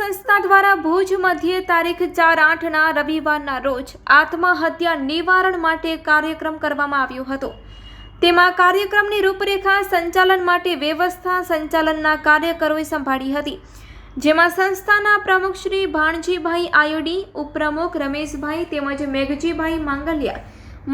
સંસ્થા દ્વારા ભુજ મધ્યે તારીખ 4/8ના રવિવારના રોજ આત્મહત્યા નિવારણ માટે કાર્યક્રમ કરવામાં આવ્યો હતો। તેમાં કાર્યક્રમની રૂપરેખા સંચાલન માટે વ્યવસ્થા સંચાલનના કાર્યકરોએ સંભાળી હતી, જેમાં સંસ્થાના પ્રમુખ શ્રી ભાણજીભાઈ આયોડી, ઉપપ્રમુખ રમેશભાઈ તેમજ મેઘજીભાઈ માંગલિયા,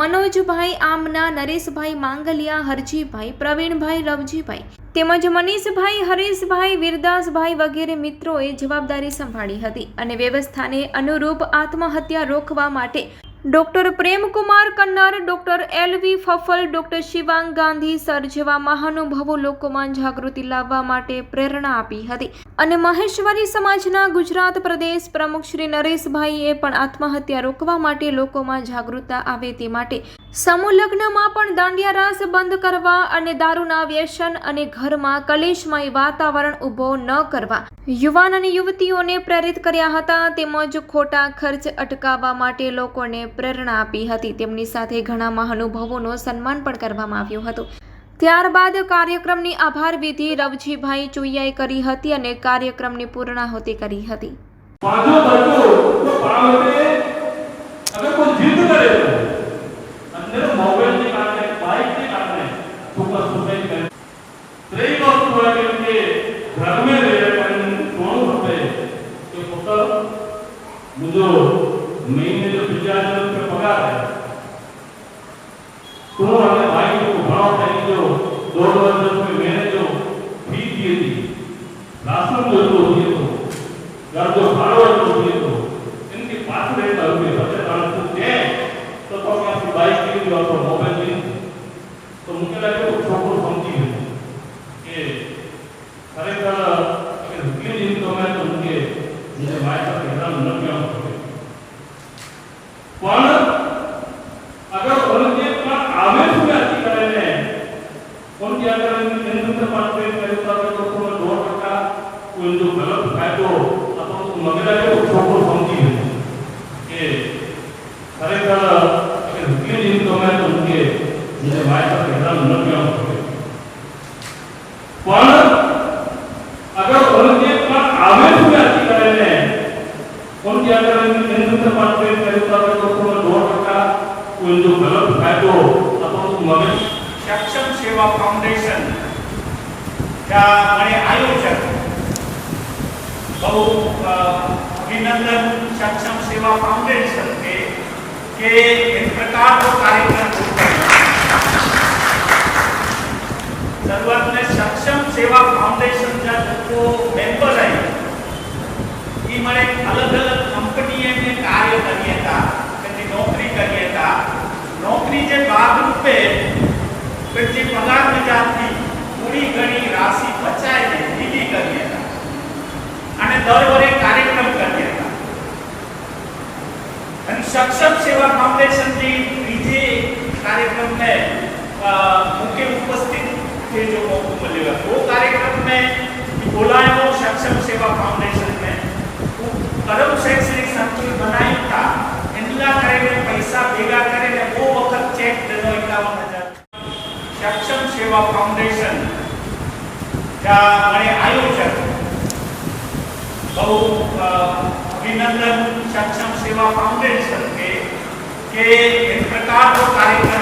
મનોજભાઈ આમના, નરેશભાઈ માંગલિયા, હરજીભાઈ, પ્રવીણભાઈ, રવજીભાઈ તેમજ મનીષભાઈ, હરેશભાઈ, વીરદાસભાઈ વગેરે મિત્રોએ જવાબદારી સંભાળી હતી અને વ્યવસ્થાને અનુરૂપ આત્મહત્યા રોકવા માટે doctor Premkumar Kannar, doctor L V. ફફલ, ડોક્ટર શિવાંગ ગાંધી સર જેવા મહાનુભાવો લોકોમાં જાગૃતિ લાવવા માટે પ્રેરણા આપી હતી અને મહેશ્વરી સમાજના ગુજરાત પ્રદેશ પ્રમુખ શ્રી નરેશભાઈએ પણ આત્મહત્યા રોકવા માટે લોકોમાં જાગૃતતા આવે તે માટે સમૂહ લગ્નમાં પણ દાંડિયા રાસ બંધ કરવા અને દારૂના વ્યસન અને ઘરમાં કલેશમય વાતાવરણ ઊભો ન કરવા યુવાન અને યુવતીઓને પ્રેરિત કર્યા હતા, તેમજ ખોટા ખર્ચ અટકાવવા માટે લોકોને પ્રેરણા આપી હતી। તેમની સાથે ઘણા મહાનુભાવોનો સન્માન પણ કરવામાં આવ્યો હતો। ત્યારબાદ કાર્યક્રમની આભાર વિધિ રવજીભાઈ ચોઈયાએ કરી હતી અને કાર્યક્રમની પૂર્ણાહુતિ કરી હતી। महीने जो 50,000 रुपये पगार है, तुम हमें भाई को भाव देने जो 2 वर्ष रुपये मैंने जो फी दी थी, राशन जो दिए तो घर जो भाड़ो जो दिए तो इनके पास रहता रुपये बचे तो दे तो आपकी बाइक के लिए और मोबाइल के तो मुझे लगे वो छोटो समझी है कि खरेखर अगर रुपये दिन तो मैं तो उनके मुझे भाई का हैरान न किया પણ अगर उनके पर आवेश में अच्छी करेंगे उनके अगर केंद्र पास पे करता है तो उसमें 2% कोई जो गलत फायदो अथवा तो मगरा के छोटो समझी है कि खरेखर अगर रुपये दिन तो मैं तो उनके मुझे भाई का हैरान न किया पण अगर उनके पर आवेश में अच्छी करेंगे उनके अगर केंद्र पास पे करता है तो उसमें 2% कोई जो गलत फायदो अथवा तो मगज सक्षम सेवा फाउंडेशन का बड़े आयोजक बहु अभिनंदन सक्षम सेवा फाउंडेशन के एक प्रकार को कार्यक्रम शुरुआत में सक्षम सेवा फाउंडेशन का जो मेंबर है ये मैंने अलग अलग कंपनी में कार्य करिए था, नौकरी करिए था, नौकरी के भाग रूपे फिर जी पगार में जाती थोड़ी घनी राशि बचाए ने बीजी करिए था અને દર વરે કાર્યક્રમ કરીએ હતા અને સક્ષમ સેવા फाउंडेशन जी बीजे कार्यक्रम में मुख्य उपस्थित थे जो मौका मिलेगा वो कार्यक्रम में बोलायो सक्षम सेवा फाउंडेशन में करम शैक्षणिक संकुल बनाया था इनला करे पैसा भेगा करे वो वक्त चेक देनो 51,000 सक्षम सेवा फाउंडेशन का बड़े आयोजक बहु अभिनंदन सक्षम सेवा फाउंडेशन के एक प्रकार को कार्यक्रम